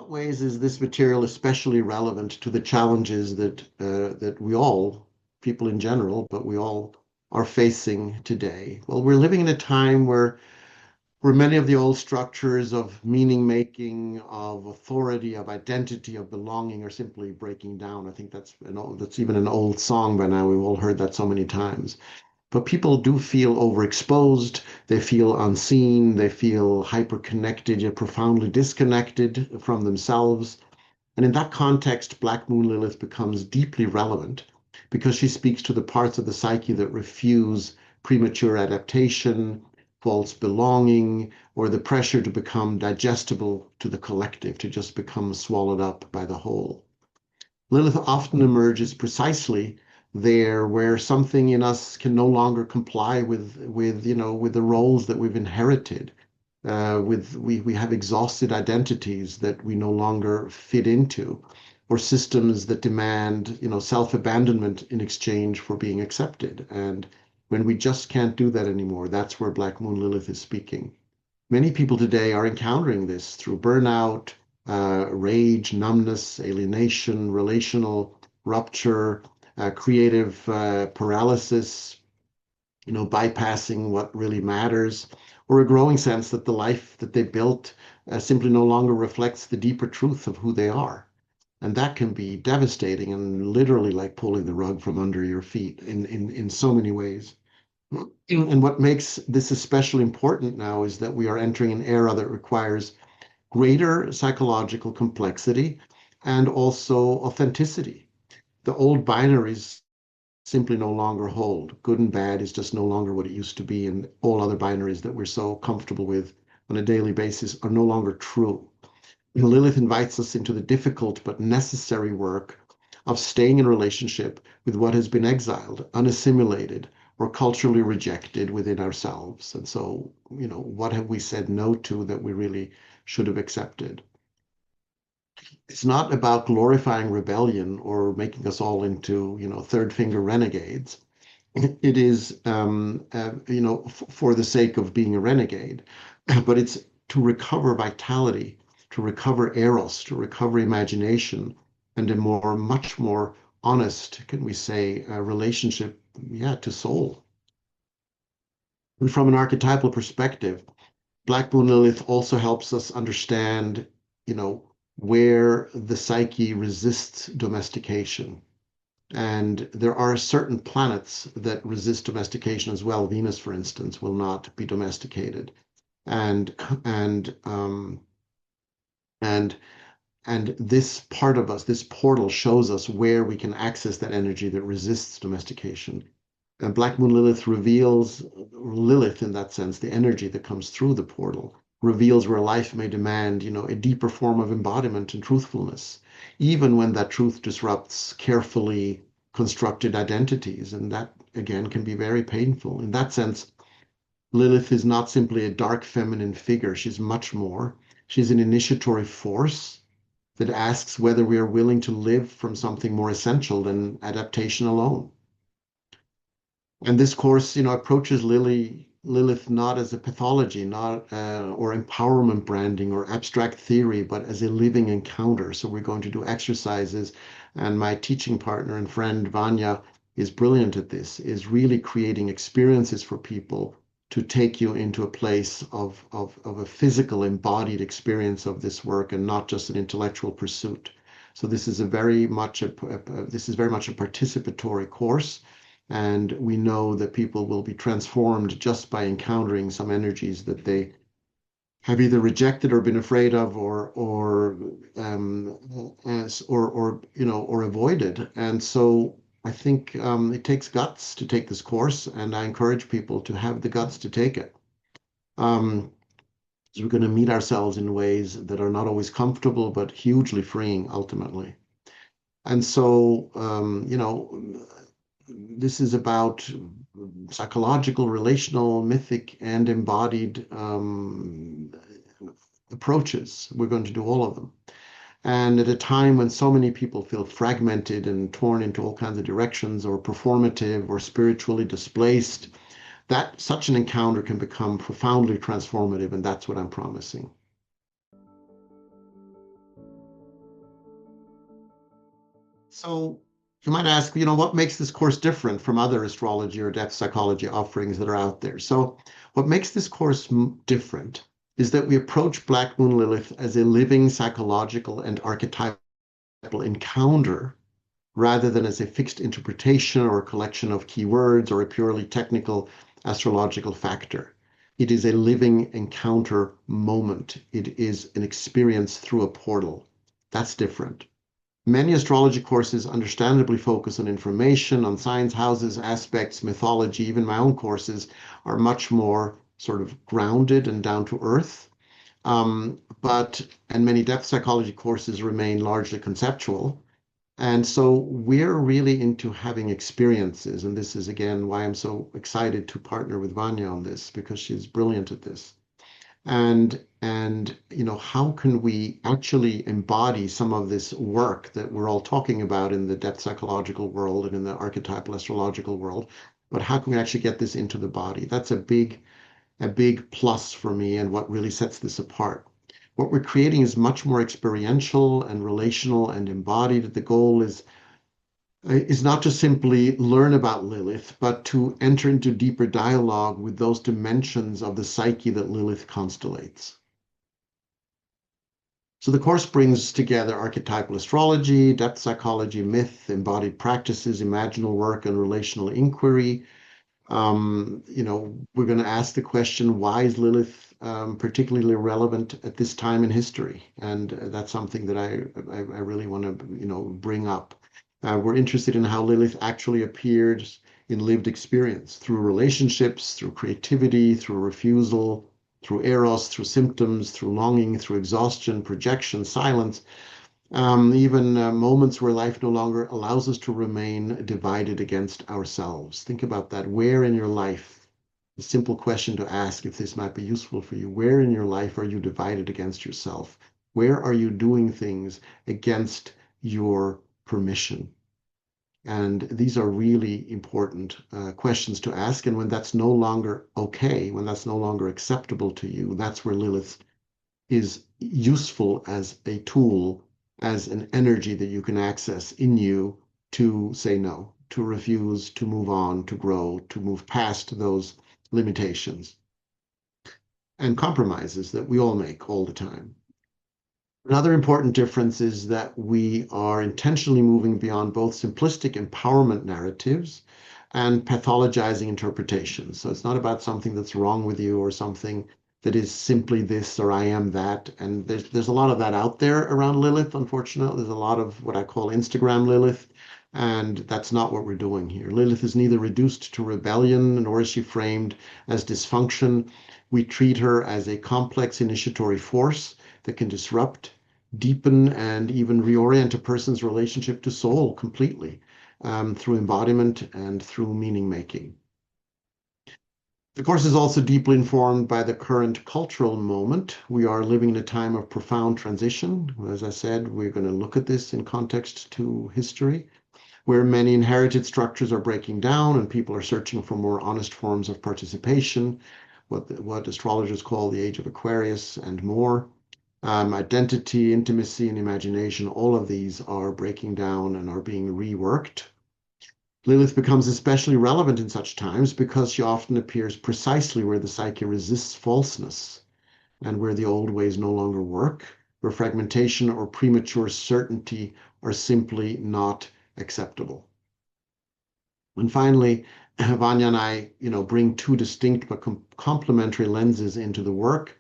what ways is this material especially relevant to the challenges that we all, people in general, but we all are facing today? Well, we're living in a time where many of the old structures of meaning making, of authority, of identity, of belonging are simply breaking down. I think that's even an old song by now. We've all heard that so many times. But people do feel overexposed, they feel unseen, they feel hyper-connected, yet profoundly disconnected from themselves. And in that context, Black Moon Lilith becomes deeply relevant because she speaks to the parts of the psyche that refuse premature adaptation, false belonging, or the pressure to become digestible to the collective, to just become swallowed up by the whole. Lilith often emerges precisely there where something in us can no longer comply with the roles that we've inherited. We have exhausted identities that we no longer fit into, or systems that demand self-abandonment in exchange for being accepted. And when we just can't do that anymore, that's where Black Moon Lilith is speaking. Many people today are encountering this through burnout, rage, numbness, alienation, relational rupture, creative paralysis, bypassing what really matters, or a growing sense that the life that they built simply no longer reflects the deeper truth of who they are. And that can be devastating and literally like pulling the rug from under your feet in so many ways. And what makes this especially important now is that we are entering an era that requires greater psychological complexity and also authenticity. The old binaries simply no longer hold. Good and bad is just no longer what it used to be, and all other binaries that we're so comfortable with on a daily basis are no longer true. Lilith invites us into the difficult but necessary work of staying in relationship with what has been exiled, unassimilated, or culturally rejected within ourselves. And so, what have we said no to that we really should have accepted? It's not about glorifying rebellion or making us all into, third finger renegades. It is, for the sake of being a renegade, but it's to recover vitality, to recover eros, to recover imagination, and a much more honest, can we say, relationship, to soul. And from an archetypal perspective, Black Moon Lilith also helps us understand, where the psyche resists domestication. And there are certain planets that resist domestication as well. Venus, for instance, will not be domesticated. And and um, and and this part of us, this portal shows us where we can access that energy that resists domestication. And Black Moon Lilith reveals Lilith in that sense, the energy that comes through the portal, reveals where life may demand, a deeper form of embodiment and truthfulness, even when that truth disrupts carefully constructed identities. And that, again, can be very painful. In that sense, Lilith is not simply a dark feminine figure. She's much more. She's an initiatory force that asks whether we are willing to live from something more essential than adaptation alone. And this course, approaches Lilith not as a pathology, not or empowerment branding or abstract theory, but as a living encounter. So we're going to do exercises, and my teaching partner and friend Vanya is brilliant at this, is really creating experiences for people to take you into a place of a physical embodied experience of this work and not just an intellectual pursuit. So this is very much a participatory course. And we know that people will be transformed just by encountering some energies that they have either rejected or been afraid of, or avoided. And so I think it takes guts to take this course, and I encourage people to have the guts to take it. So we're going to meet ourselves in ways that are not always comfortable, but hugely freeing ultimately. And so, this is about psychological, relational, mythic, and embodied approaches. We're going to do all of them. And at a time when so many people feel fragmented and torn into all kinds of directions, or performative, or spiritually displaced, that such an encounter can become profoundly transformative, and that's what I'm promising. So you might ask, what makes this course different from other astrology or depth psychology offerings that are out there? So what makes this course different is that we approach Black Moon Lilith as a living psychological and archetypal encounter rather than as a fixed interpretation or a collection of keywords or a purely technical astrological factor. It is a living encounter moment. It is an experience through a portal. That's different. Many astrology courses understandably focus on information, on signs, houses, aspects, mythology. Even my own courses are much more sort of grounded and down to earth. And many depth psychology courses remain largely conceptual. And so we're really into having experiences. And this is, again, why I'm so excited to partner with Vanya on this, because she's brilliant at this. And how can we actually embody some of this work that we're all talking about in the depth psychological world and in the archetypal astrological world, but how can we actually get this into the body? That's a big plus for me and what really sets this apart. What we're creating is much more experiential and relational and embodied. The goal is not to simply learn about Lilith, but to enter into deeper dialogue with those dimensions of the psyche that Lilith constellates. So the course brings together archetypal astrology, depth psychology, myth, embodied practices, imaginal work, and relational inquiry. We're going to ask the question, why is Lilith particularly relevant at this time in history? And that's something that I really want to, bring up. We're interested in how Lilith actually appeared in lived experience through relationships, through creativity, through refusal, through eros, through symptoms, through longing, through exhaustion, projection, silence, even moments where life no longer allows us to remain divided against ourselves. Think about that. Where in your life, a simple question to ask if this might be useful for you, where in your life are you divided against yourself? Where are you doing things against your permission? And these are really important questions to ask. And when that's no longer okay, when that's no longer acceptable to you, that's where Lilith is useful as a tool, as an energy that you can access in you to say no, to refuse, to move on, to grow, to move past those limitations and compromises that we all make all the time. Another important difference is that we are intentionally moving beyond both simplistic empowerment narratives and pathologizing interpretations. So it's not about something that's wrong with you or something that is simply this or I am that. And there's a lot of that out there around Lilith, unfortunately. There's a lot of what I call Instagram Lilith, and that's not what we're doing here. Lilith is neither reduced to rebellion nor is she framed as dysfunction. We treat her as a complex initiatory force that can disrupt, deepen, and even reorient a person's relationship to soul completely through embodiment and through meaning making. The course is also deeply informed by the current cultural moment. We are living in a time of profound transition. As I said, we're going to look at this in context to history, where many inherited structures are breaking down and people are searching for more honest forms of participation, what astrologers call the age of Aquarius and more. Identity, intimacy, and imagination, all of these are breaking down and are being reworked. Lilith becomes especially relevant in such times because she often appears precisely where the psyche resists falseness and where the old ways no longer work, where fragmentation or premature certainty are simply not acceptable. And finally, Vanya and I, bring two distinct but complementary lenses into the work.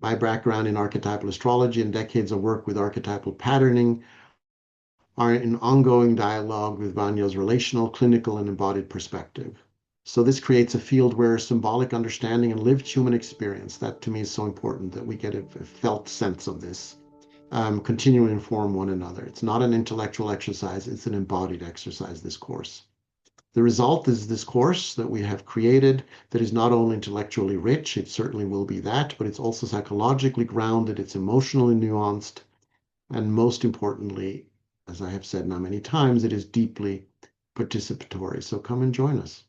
My background in archetypal astrology and decades of work with archetypal patterning are in ongoing dialogue with Vanya's relational, clinical, and embodied perspective. So this creates a field where symbolic understanding and lived human experience, that to me is so important that we get a felt sense of this, continue to inform one another. It's not an intellectual exercise, it's an embodied exercise, this course. The result is this course that we have created that is not only intellectually rich, it certainly will be that, but it's also psychologically grounded, it's emotionally nuanced, and most importantly, as I have said now many times, it is deeply participatory. So come and join us.